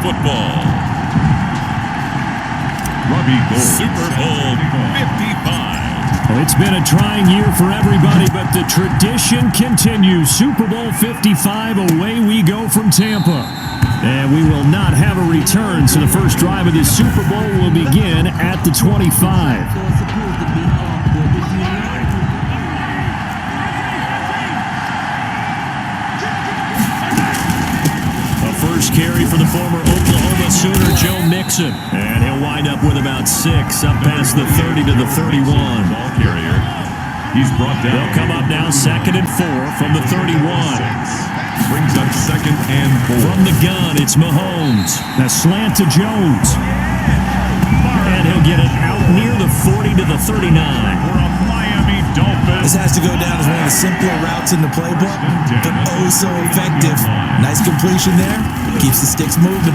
football. Super Bowl 55. Well, it's been a trying year for everybody, but the tradition continues. Super Bowl 55, away we go from Tampa. And we will not have a return, so the first drive of this Super Bowl will begin at the 25. First carry for the former Oklahoma Sooner, Joe Mixon. And he'll wind up with about 6, up past the 30 to the 31. Ball carrier. He's brought down. They'll come up now 2nd and 4 from the 31. Brings up 2nd and 4. From the gun, it's Mahomes. A slant to Jones. And he'll get it out near the 40 to the 39. This has to go down as one of the simpler routes in the playbook, but oh so effective. Nice completion there. Keeps the sticks moving.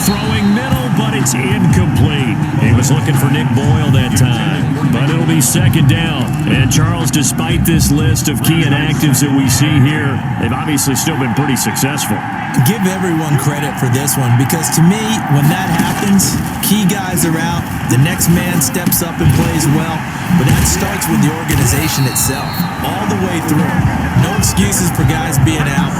Throwing middle, but it's incomplete. He was looking for Nick Boyle that time, but it'll be 2nd down. And Charles, despite this list of key inactives that we see here, they've obviously still been pretty successful. Give everyone credit for this one, because to me, when that happens, key guys are out, the next man steps up and plays well, but that starts with the organization itself, all the way through. No excuses for guys being out.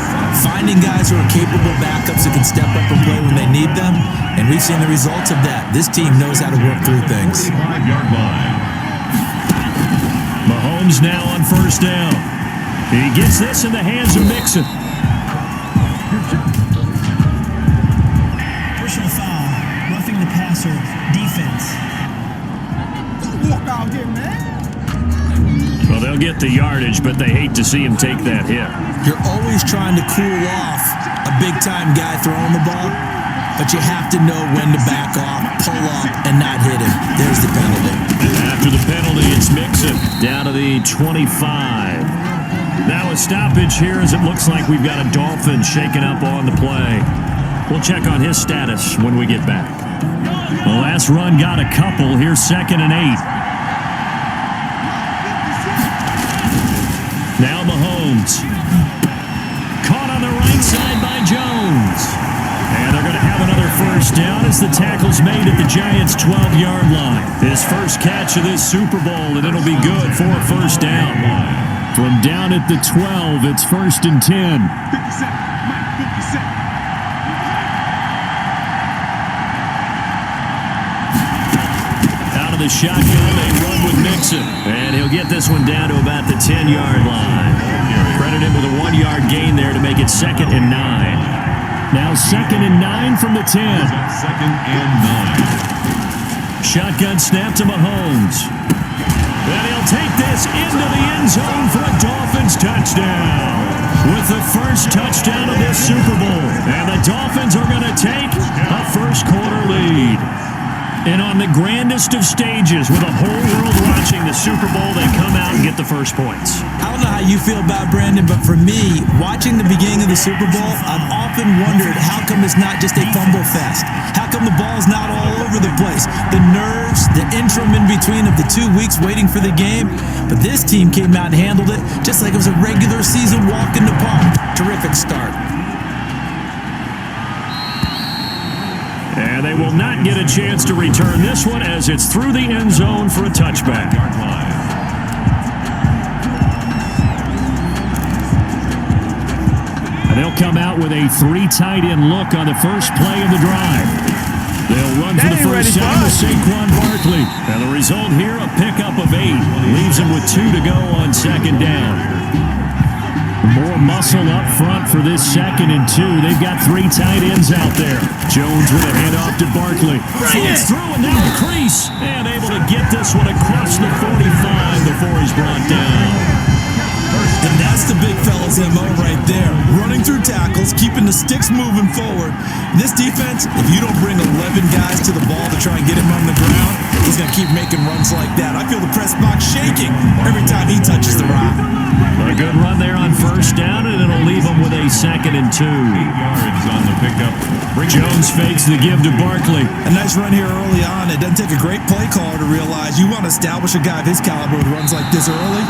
Finding guys who are capable backups who can step up and play when they need them, and we've seen the results of that. This team knows how to work through things. 5-yard line. Mahomes now on 1st down. He gets this in the hands of Mixon. Personal foul, roughing the passer, defense. Don't walk out here, man. Well, they'll get the yardage, but they hate to see him take that hit. You're always trying to cool off a big-time guy throwing the ball, but you have to know when to back off, pull up, and not hit him. There's the penalty. And after the penalty, it's Mixon down to the 25. Now a stoppage here as it looks like we've got a Dolphin shaking up on the play. We'll check on his status when we get back. The last run got a couple. Here's 2nd and 8. Now Mahomes. Caught on the right side by Jones. And they're going to have another 1st down as the tackle's made at the Giants' 12-yard line. His first catch of this Super Bowl, and it'll be good for a 1st down. From down at the 12, it's 1st and 10. 50 cent. Out of the shotgun, they run with Mixon. And he'll get this one down to about the 10-yard line. Credit him with a 1-yard gain there to make it 2nd and 9. Now 2nd and 9 from the 10. 2nd and 9. Shotgun snap to Mahomes. And he'll take this into the end zone for a Dolphins touchdown. With the first touchdown of this Super Bowl. And the Dolphins are going to take a first-quarter lead. And on the grandest of stages, with the whole world watching the Super Bowl, they come out and get the first points. I don't know how you feel about Brandon, but for me, watching the beginning of the Super Bowl, I've often wondered how come it's not just a fumble fest? How come the ball's not all over the place? The nerves, the interim in between of the 2 weeks waiting for the game. But this team came out and handled it just like it was a regular season walk in the park. Terrific start. And they will not get a chance to return this one as it's through the end zone for a touchback. And they'll come out with a 3 tight end look on the first play of the drive. They'll run for the first time with Saquon Barkley. And the result here, a pickup of 8. Leaves them with 2 to go on 2nd down. More muscle up front for this 2nd and 2. They've got 3 tight ends out there. Jones with a handoff to Barkley. Floats through and now a crease. And able to get this one across the 45 before he's brought down. And that's the big fella's MO right there. Running through tackles, keeping the sticks moving forward. This defense, if you don't bring 11 guys to the ball to try and get him on the ground, he's going to keep making runs like that. I feel the press box shaking every time he touches the rock. A good run there on 1st down, and it'll leave him with a 2nd and 2. 8 yards on the pickup. Jones fakes the give to Barkley. A nice run here early on. It doesn't take a great play caller to realize you want to establish a guy of his caliber with runs like this early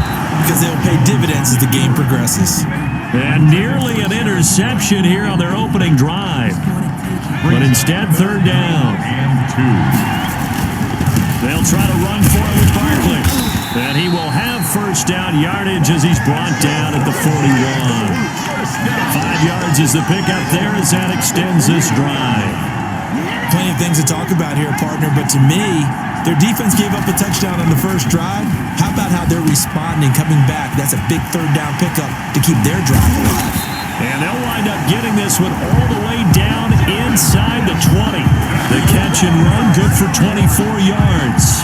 because they'll pay dividends as the game progresses. And nearly an interception here on their opening drive. But instead, third down. And 2. They'll try to run for it with Barkley. And he will have first down yardage as he's brought down at the 41. 5 yards is the pickup there as that extends this drive. Plenty of things to talk about here, partner, but to me, their defense gave up a touchdown on the first drive. How about how they're responding, coming back? That's a big third down pickup to keep their drive alive. And they'll wind up getting this one all the way down inside the 20. The catch and run good for 24 yards.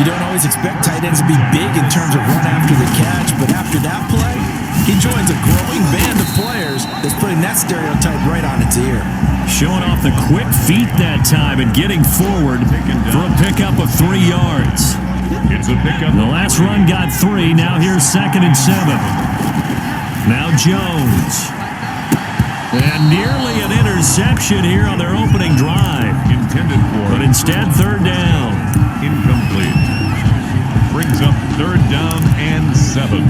You don't always expect tight ends to be big in terms of run after the catch, but after that play, he joins a growing band of players that's putting that stereotype right on its ear. Showing off the quick feet that time and getting forward for a pickup of 3 yards. It's a pickup. The last run got 3. Now here's 2nd and 7. Now Jones. And nearly an interception here on their opening drive. Intended for. But instead, third down. Incomplete. Brings up third down and 7.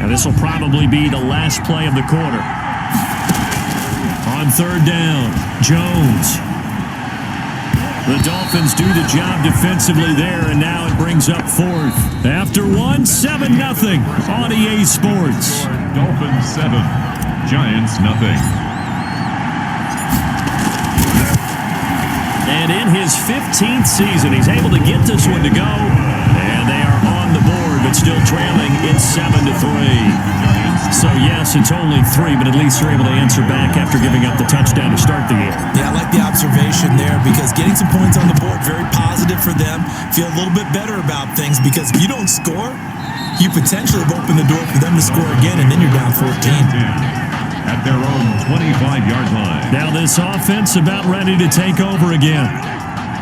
And this will probably be the last play of the quarter. On third down, Jones. The Dolphins do the job defensively there, and now it brings up 4th. After 1, 7-0 on EA Sports. Dolphins 7. Giants nothing. And in his 15th season, he's able to get this one to go. And they are on the board, but still trailing. It's 7-3. So, yes, it's only 3, but at least they're able to answer back after giving up the touchdown to start the year. Yeah, I like the observation there because getting some points on the board, very positive for them. Feel a little bit better about things because if you don't score, you potentially have opened the door for them to score again, and then you're down 14. At their own 25-yard line. Now this offense about ready to take over again.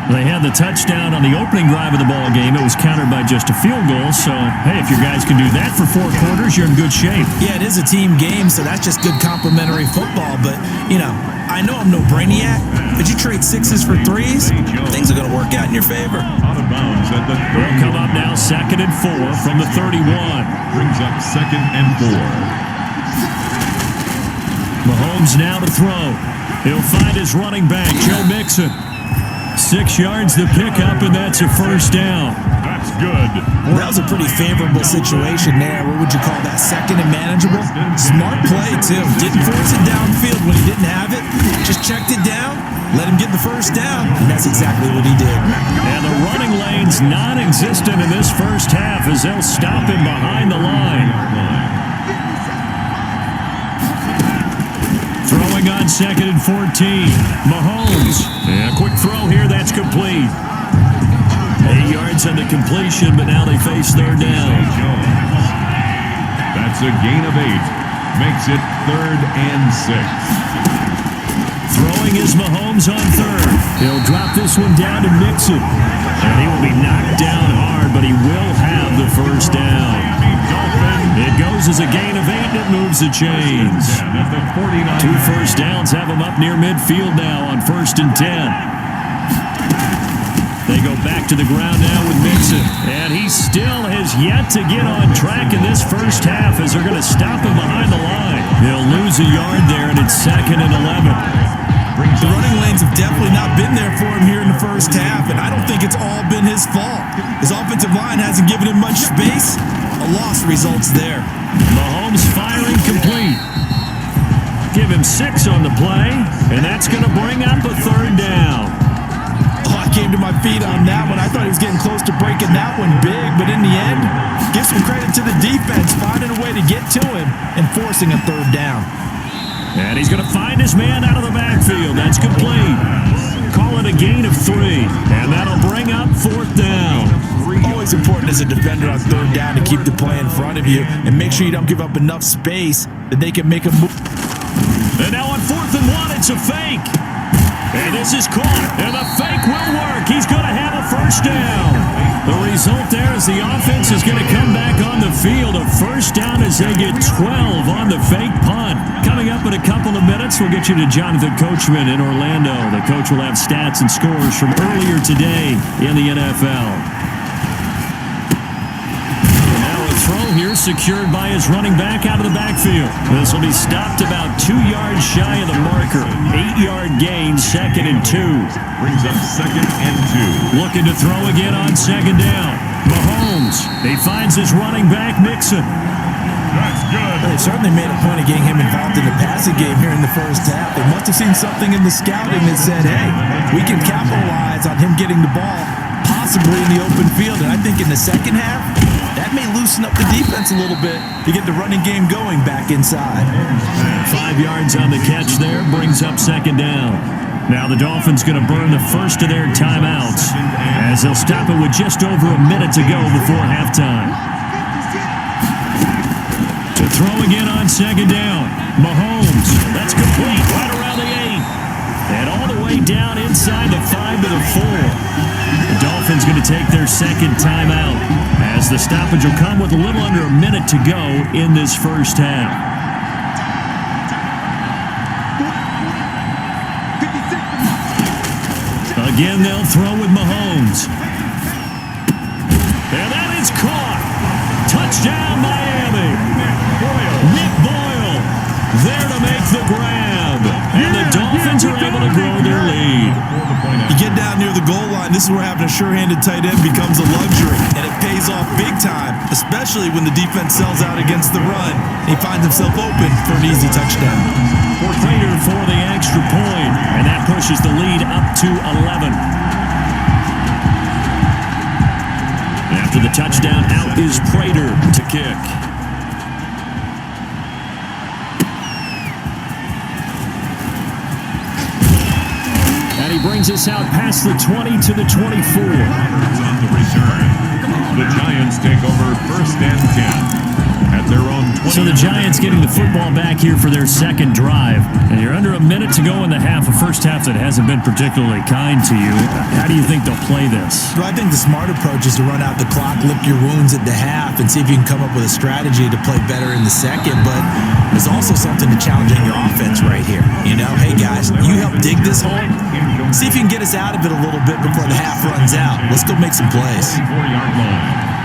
They had the touchdown on the opening drive of the ball game. It was countered by just a field goal. So, hey, if your guys can do that for 4 quarters, you're in good shape. Yeah, it is a team game, so that's just good complimentary football. But, you know, I know I'm no brainiac, but you trade 6s for 3s, things are going to work out in your favor. Out of bounds at the 30. They'll come up now 2nd and 4 from the 31. Brings up 2nd and 4. Mahomes now to throw. He'll find his running back, Joe Mixon. 6 yards the pickup, and that's a first down. That's good. That was a pretty favorable situation there. What would you call that? 2nd and manageable? Smart play, too. Didn't force it downfield when he didn't have it. Just checked it down, let him get the first down, and that's exactly what he did. And the running lane's non-existent in this first half as they'll stop him behind the line. Throwing on 2nd and 14. Mahomes. And a quick throw here. That's complete. 8 yards on the completion, but now they face third down. That's a gain of 8. Makes it 3rd and 6. Throwing is Mahomes on third. He'll drop this one down to Mixon. And he will be knocked down hard, but he will have the first down. It goes as a gain of 8, and it moves the chains. 2 first downs have him up near midfield now on 1st and 10. They go back to the ground now with Mixon. And he still has yet to get on track in this first half as they're going to stop him behind the line. They'll lose a yard there, and it's 2nd and 11. The running lanes have definitely not been there for him here in the first half, and I don't think it's all been his fault. His offensive line hasn't given him much space. A loss results there. Mahomes firing complete. Give him 6 on the play, and that's going to bring up a third down. Oh, I came to my feet on that one. I thought he was getting close to breaking that one big, but in the end, give some credit to the defense, finding a way to get to him and forcing a third down. And he's going to find his man out of the backfield. That's complete. Call it a gain of 3, and that'll bring up 4th down. Always important as a defender on third down to keep the play in front of you and make sure you don't give up enough space that they can make a move. And now on 4th and 1, it's a fake. And this is caught, and the fake will work. He's going to have a first down. The result there is the offense is going to come back on the field. A first down as they get 12 on the fake punt. Coming up in a couple of minutes, we'll get you to Jonathan Coachman in Orlando. The coach will have stats and scores from earlier today in the NFL. Now a throw here, secured by his running back out of the backfield. This will be stopped about 2 yards shy of the marker. 8-yard gain, 2nd and 2. Brings up 2nd and 2. Looking to throw again on 2nd down. Mahomes, he finds his running back, Mixon. That's good. They certainly made a point of getting him involved in the passing game here in the first half. They must have seen something in the scouting that said, hey, we can capitalize on him getting the ball, possibly in the open field. And I think in the second half, that may loosen up the defense a little bit to get the running game going back inside. 5 yards on the catch there, brings up 2nd down. Now the Dolphins going to burn the first of their timeouts as they'll stop it with just over a minute to go before halftime. To throw again on 2nd down. Mahomes, that's complete right around the 8. And all the way down inside the 5 to the 4. The Dolphins going to take their 2nd timeout as the stoppage will come with a little under a minute to go in this first half. Again, they'll throw with Mahomes. And that is caught. Touchdown, Miami. Nick Boyle there to make the grab. And the Dolphins are able to grow their lead. You get down near the goal line, this is where having a sure-handed tight end becomes a luxury. And it pays off big time, especially when the defense sells out against the run. He finds himself open for an easy touchdown. Prater for the extra point, and that pushes the lead up to 11. After the touchdown, out is Prater to kick. And he brings us out past the 20 to the 24. On the return. The Giants take over 1st and 10. At their own 20. So the Giants getting the football back here for their 2nd drive. And you're under a minute to go in the half, a first half that hasn't been particularly kind to you. How do you think they'll play this? Well, I think the smart approach is to run out the clock, lick your wounds at the half, and see if you can come up with a strategy to play better in the 2nd. But there's also something to challenging your offense right here. You know, hey guys, you help dig this hole. See if you can get us out of it a little bit before the half runs out. Let's go make some plays. 4-yard line.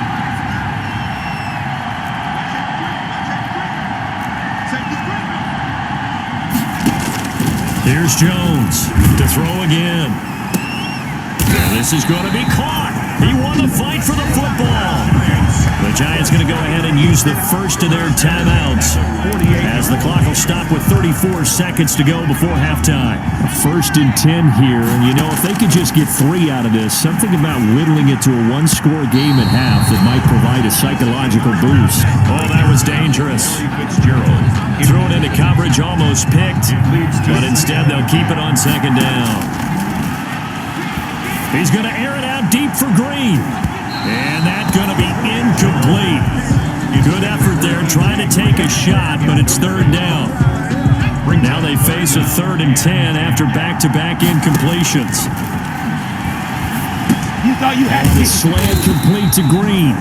Here's Jones to throw again. And this is going to be caught. He won the fight for the football. The Giants going to go ahead and use the first of their timeouts as the clock will stop with 34 seconds to go before halftime. 1st and 10 here, and you know, if they could just get 3 out of this, something about whittling it to a 1-score game at half that might provide a psychological boost. Oh, that was dangerous. Thrown into coverage, almost picked, but instead they'll keep it on 2nd down. He's going to air it out deep for Green. And that's going to be incomplete. Good effort there trying to take a shot, but it's 3rd down. Now they face a 3rd and 10 after back-to-back incompletions. You thought you had the slant complete to Green.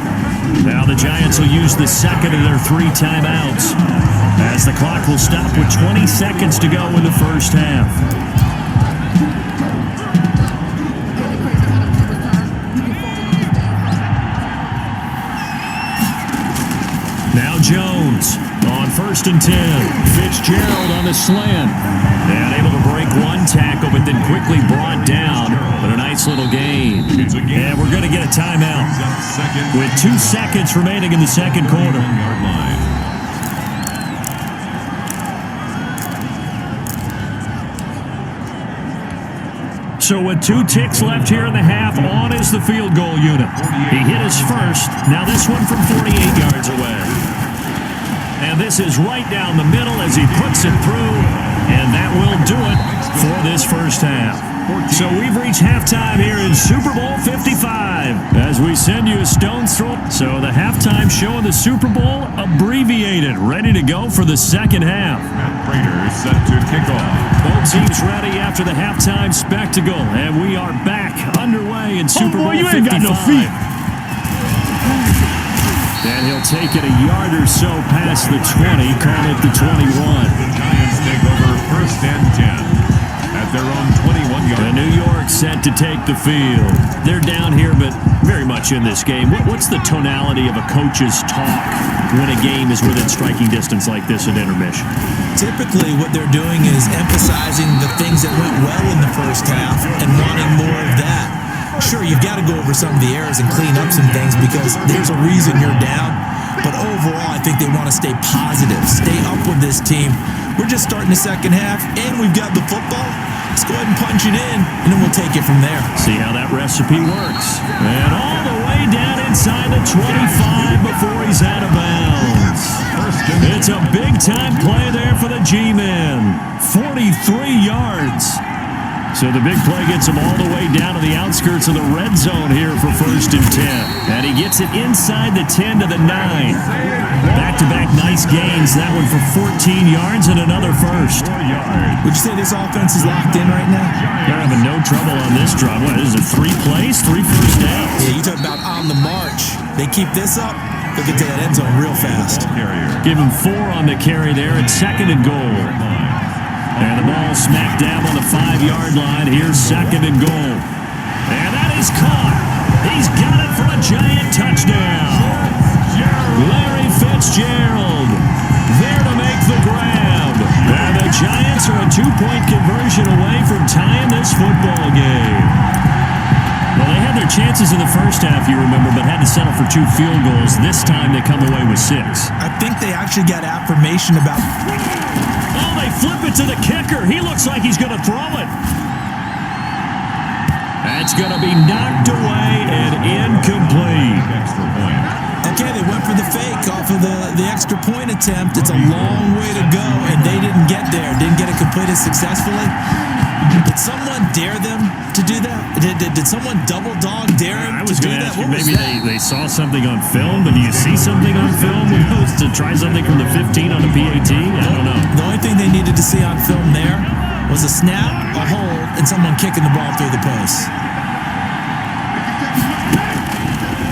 Now the Giants will use the 2nd of their 3 timeouts as the clock will stop with 20 seconds to go in the first half. Now Jones on 1st and 10. Fitzgerald on the slant. And able to break 1 tackle, but then quickly brought down. But a nice little gain. And we're going to get a timeout with 2 seconds remaining in the 2nd quarter. So with 2 ticks left here in the half, on is the field goal unit. He hit his first. Now this one from 48 yards away. And this is right down the middle as he puts it through. And that will do it for this first half. So we've reached halftime here in Super Bowl 55 as we send you a stone's throw. So the halftime show of the Super Bowl abbreviated, ready to go for the 2nd half. Prater set to kick off. Both teams ready after the halftime spectacle, and we are back underway in Super Bowl 55. You ain't got no feet. And he'll take it a yard or so past the 20, call it the 21. The Giants take over 1st and 10 at their own 21-yard. The New York set to take the field. They're down here, but very much in this game. What's the tonality of a coach's talk when a game is within striking distance like this at intermission? Typically, what they're doing is emphasizing the things that went well in the first half and wanting more of that. Sure, you've got to go over some of the errors and clean up some things because there's a reason you're down. But overall, I think they want to stay positive, stay up with this team. We're just starting the second half, and we've got the football. Let's go ahead and punch it in, and then we'll take it from there. See how that recipe works. And all the way down inside the 25 before he's out of bounds. It's a big-time play there for the G-men. 43 yards. So the big play gets him all the way down to the outskirts of the red zone here for 1st and 10. And he gets it inside the 10 to the 9. Back-to-back nice gains. That one for 14 yards and another first. Would you say this offense is locked in right now? They're having no trouble on this drive. What is it, 3 plays, 3 first downs? Yeah, you talk about on the march. They keep this up, they'll get to that end zone real fast. Give him 4 on the carry there at 2nd and goal. And the ball smack dab on the 5-yard line. Here's 2nd and goal. And that is caught. He's got it for a giant touchdown. Larry Fitzgerald there to make the grab. And the Giants are a 2-point conversion away from tying this football game. Well, they had their chances in the first half, you remember, but had to settle for 2 field goals. This time they come away with 6. I think they actually got affirmation about... Oh, they flip it to the kicker. He looks like he's going to throw it. That's going to be knocked away and incomplete. Extra point. Okay, they went for the fake off of the extra point attempt. It's a long way to go, and they didn't get there. Didn't get it completed successfully. Did someone dare them to do that? Did someone double dog dare him to do that? Ask you, maybe they saw something on film, but do you see something on film to try something from the 15 on the PAT? I don't know. The only thing they needed to see on film there was a snap, a hold, and someone kicking the ball through the post.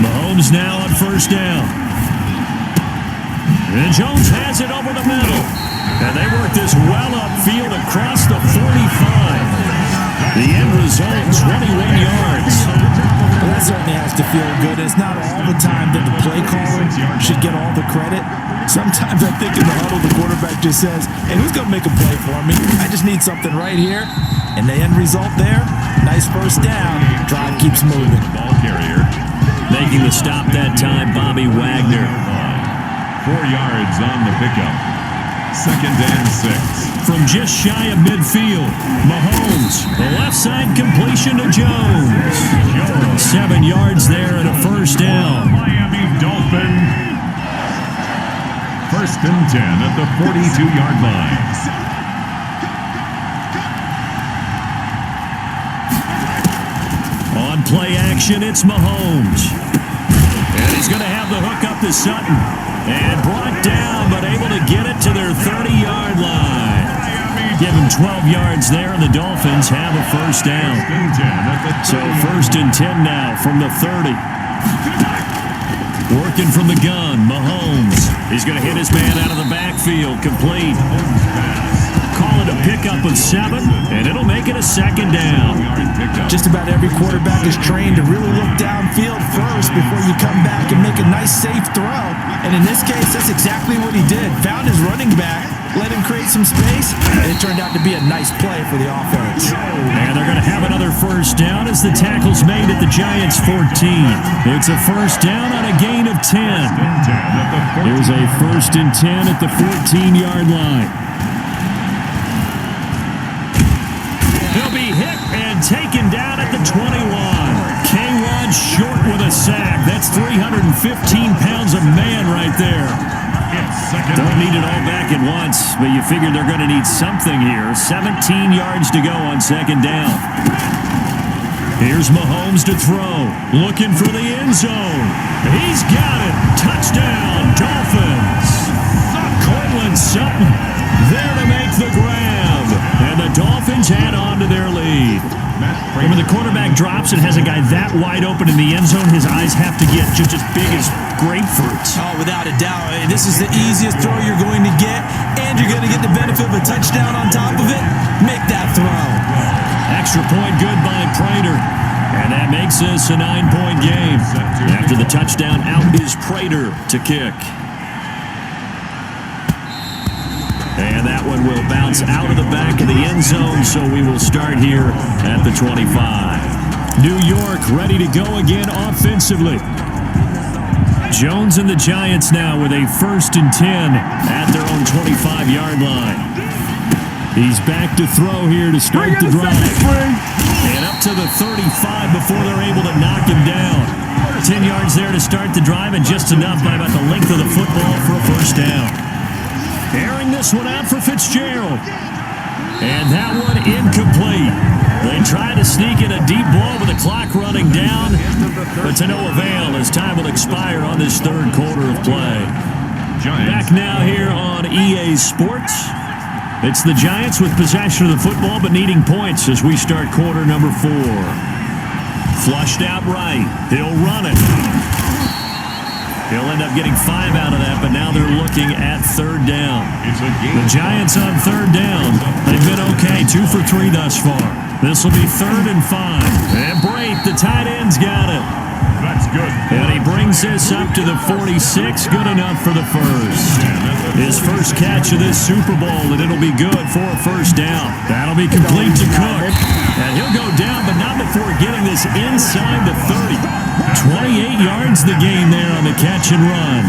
Mahomes now on 1st down. And Jones has it over the middle. And they work this well upfield across the 45. The end result, 21 yards. Well, that certainly has to feel good. It's not all the time that the play caller should get all the credit. Sometimes I think in the huddle, the quarterback just says, hey, who's going to make a play for me? I just need something right here. And the end result there, nice 1st down. Drive keeps moving. Ball carrier. Making the stop that time, Bobby Wagner. 4 yards on the pickup. 2nd and 6. From just shy of midfield, Mahomes, the left side completion to Jones. 7 yards there and a 1st down. Miami Dolphin. 1st and 10 at the 42-yard line. On play action, it's Mahomes. And he's going to have the hook up to Sutton. And brought down, but able to get it to their 30-yard line. Give him 12 yards there, and the Dolphins have a 1st down. So 1st and 10 now from the 30. Working from the gun, Mahomes. He's going to hit his man out of the backfield, complete. Call it a pickup of 7, and it'll make it a 2nd down. Just about every quarterback is trained to really look downfield first before you come back and make a nice, safe throw. And in this case, that's exactly what he did. Found his running back, let him create some space, and it turned out to be a nice play for the offense. And they're going to have another 1st down as the tackle's made at the Giants' 14. It's a 1st down on a gain of 10. Here's a 1st and 10 at the 14-yard line. He'll be hit and taken down at the 21. K-Rod short with a sack. That's 315 pounds of man right there. Don't need it all back at once, but you figure they're going to need something here. 17 yards to go on 2nd down. Here's Mahomes to throw. Looking for the end zone. He's got it. Touchdown, Dolphins. Cortland Sutton there to make the grab. And the Dolphins add on to their lead. When the quarterback drops and has a guy that wide open in the end zone, his eyes have to get just as big as grapefruits. Oh, without a doubt. This is the easiest throw you're going to get, and you're going to get the benefit of a touchdown on top of it. Make that throw. Extra point good by Prater. makes this a 9-point game. After the touchdown, out is Prater to kick. And that one will bounce out of the back of the end zone, so we will start here at the 25. New York ready to go again offensively. Jones and the Giants now with a 1st and 10 at their own 25-yard line. He's back to throw here to start the drive. And up to the 35 before they're able to knock him down. 10 yards there to start the drive, and just enough by about the length of the football for a 1st down. Airing this one out for Fitzgerald. And that one incomplete. They try to sneak in a deep ball with the clock running down, but to no avail as time will expire on this 3rd quarter of play. Back now here on EA Sports. It's the Giants with possession of the football but needing points as we start quarter number 4. Flushed out right. He'll run it. He'll end up getting 5 out of that, but now they're looking at 3rd down. The Giants on 3rd down. They've been okay, 2 for 3 thus far. This will be 3rd and 5. And Brate, the tight end's got it. That's good. And he brings this up to the 46. Good enough for the 1st. His 1st catch of this Super Bowl, and it'll be good for a 1st down. That'll be complete to Cook. And he'll go down, but not before getting this inside the 30. 28 yards the gain there on the catch and run.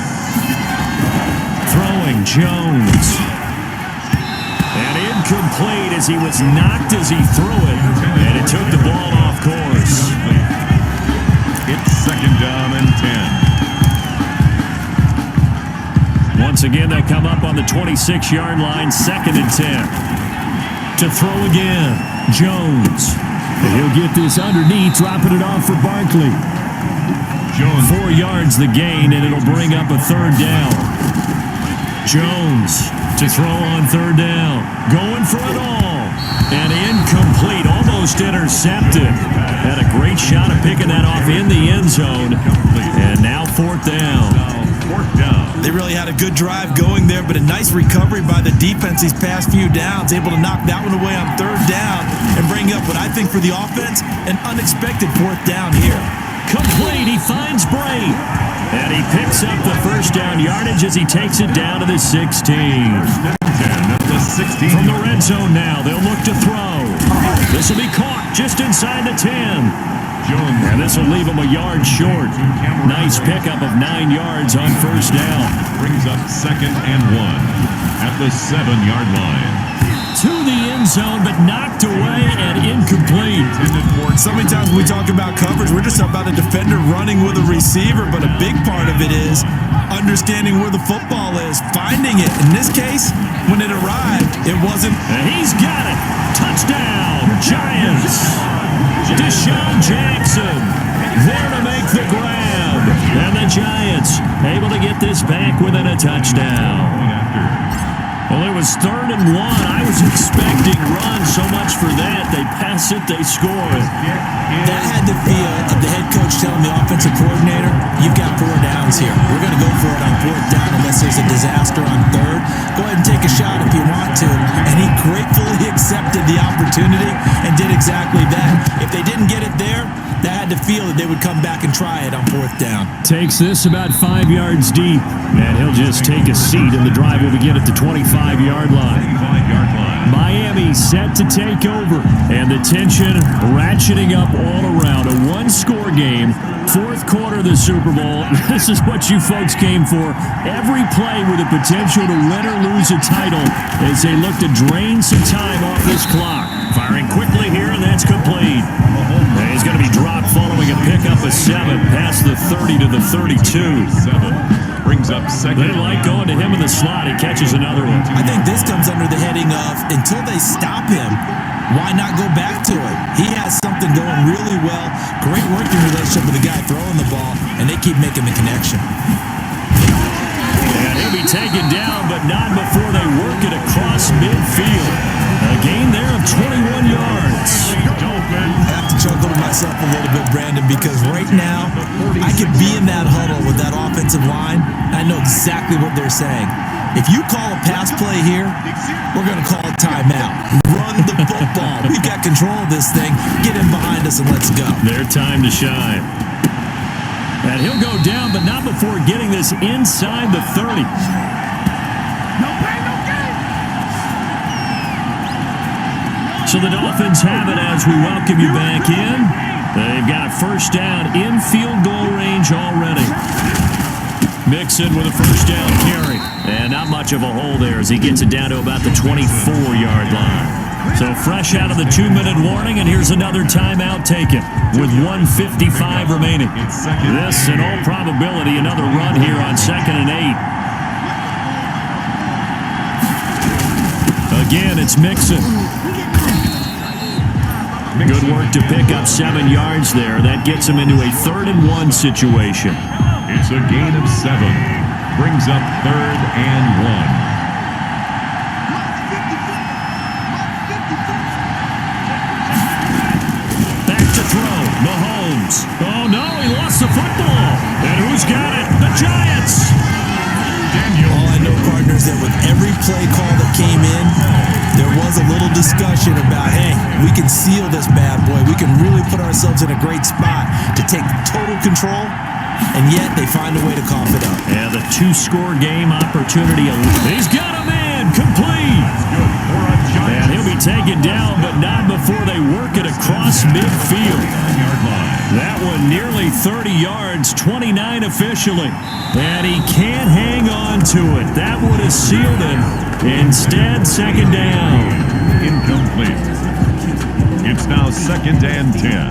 Throwing Jones. And incomplete as he was knocked as he threw it. And it took the ball off course. It's 2nd down and 10. Once again, they'll come up on the 26-yard line, 2nd and 10. To throw again, Jones. And he'll get this underneath, dropping it off for Barkley. Jones. 4 yards the gain, and it'll bring up a 3rd down. Jones to throw on 3rd down. Going for it all. And incomplete, almost intercepted. Had a great shot of picking that off in the end zone. And now 4th down. They really had a good drive going there, but a nice recovery by the defense these past few downs. Able to knock that one away on 3rd down and bring up what I think for the offense, an unexpected 4th down here. Complete, he finds Brate. And he picks up the 1st down yardage as he takes it down to the 16. From the red zone now, they'll look to throw. This will be caught just inside the 10. And this will leave him a yard short. Nice pickup of 9 yards on 1st down. Brings up 2nd and 1 at the 7-yard line. To the end zone, but knocked away and incomplete. So many times when we talk about coverage, we're just about a defender running with a receiver, but a big part of it is understanding where the football is, finding it. In this case, when it arrived, it wasn't. And he's got it. Touchdown, Giants. Deshaun Jackson there to make the grab. And the Giants able to get this back within a touchdown. Well, it was 3rd and 1. I was expecting run, so much for that. They pass it, they score it. That had the feel of the head coach telling the offensive coordinator, you've got 4 downs here. We're going to go for it on 4th down unless there's a disaster on 3rd. Go ahead and take a shot if you want to. And he gratefully accepted the opportunity and did exactly that. If they didn't get it there, that had to feel that they would come back and try it on 4th down. Takes this about 5 yards deep, and he'll just take a seat, and the drive will begin at the 25-yard line. Miami set to take over, and the tension ratcheting up all around. A 1-score game, 4th quarter of the Super Bowl. This is what you folks came for. Every play with the potential to win or lose a title as they look to drain some time off this clock. Firing quickly here, and that's complete. And he's going to be dropped following a pickup of 7 past the 30 to the 32. 7 brings up 2nd. They like going to him in the slot. He catches another one. I think this comes under the heading of, until they stop him, why not go back to it? He has something going really well. Great working relationship with the guy throwing the ball, and they keep making the connection. And he'll be taken down, but not before they work it across midfield. A gain there of 21 yards. I have to chuckle to myself a little bit, Brandon, because right now, I could be in that huddle with that offensive line. I know exactly what they're saying. If you call a pass play here, we're going to call a timeout. Run the football. We've got control of this thing. Get him behind us and let's go. Their time to shine. And he'll go down, but not before getting this inside the 30. So the Dolphins have it as we welcome you back in. They've got first down in field goal range already. Mixon with a first down carry. And not much of a hole there as he gets it down to about the 24-yard line. So fresh out of the 2-minute warning, and here's another timeout taken with 1:55 remaining. This, in all probability, another run here on 2nd and 8. Again, it's Mixon. Good work to pick up 7 yards there. That gets him into a 3rd and 1 situation. It's a gain of 7. Brings up 3rd and 1. Mahomes. Oh, no, he lost the football. And who's got it? The Giants. All I know, partners, that with every play call that came in, there was a little discussion about, hey, we can seal this bad boy. We can really put ourselves in a great spot to take total control, and yet they find a way to cough it up. Yeah, the 2-score game opportunity. He's got a man complete. And he'll be taken down, but not before they work it across midfield. That one nearly 30 yards, 29 officially. And he can't hang on to it. That would have sealed him. Instead, 2nd down. Incomplete. It's now 2nd and 10.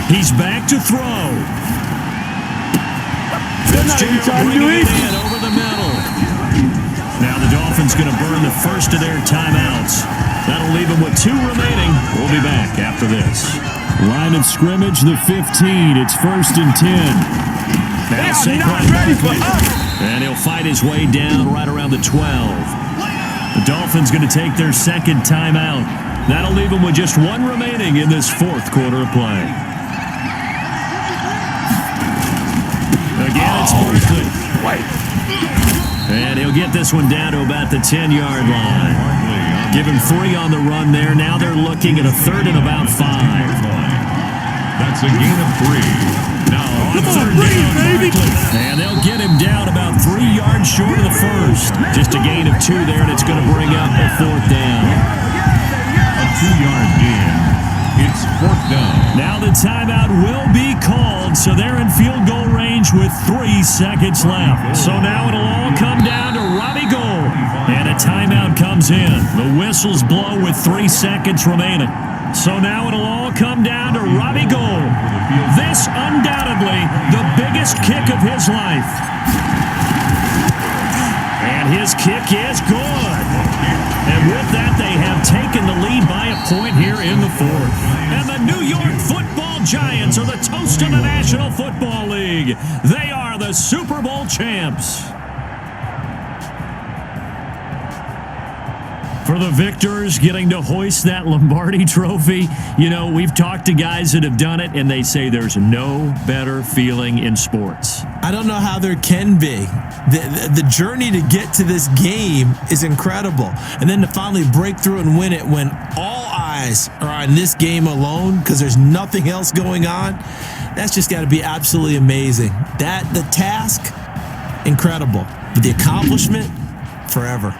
He's back to throw. Fitzgerald bringing it in over the middle. Now the Dolphins going to burn the first of their timeouts. That'll leave them with 2 remaining. We'll be back after this. Line of scrimmage, the 15. It's 1st and 10. Now Saquon Barkley. And he'll fight his way down right around the 12. The Dolphins going to take their 2nd timeout. That'll leave them with just 1 remaining in this 4th quarter of play. Again, it's Barkley. And he'll get this one down to about the 10-yard line. Give him 3 on the run there. Now they're looking at a 3rd and about 5. That's a gain of 3. Now on 3rd down, Barkley. And they'll get him down about 3 yards short of the first. Just a gain of 2 there, and it's going to bring up a 4th down. A 2-yard gain. It's 4th down. Now the timeout will be called, so they're in field goal range with 3 seconds left. So now it'll all come down to Robbie Gould. And a timeout comes in. The whistles blow with 3 seconds remaining. So now it'll all come down to Robbie Gould. This undoubtedly the biggest kick of his life. And his kick is good. And with that, they have taken the lead by a point here in the 4th. And the New York Football Giants are the toast of the National Football League. They are the Super Bowl champs. For the victors getting to hoist that Lombardi trophy, you know, we've talked to guys that have done it, and they say there's no better feeling in sports. I don't know how there can be. The journey to get to this game is incredible. And then to finally break through and win it when all eyes are on this game alone because there's nothing else going on, that's just got to be absolutely amazing. The task, incredible. But the accomplishment, forever.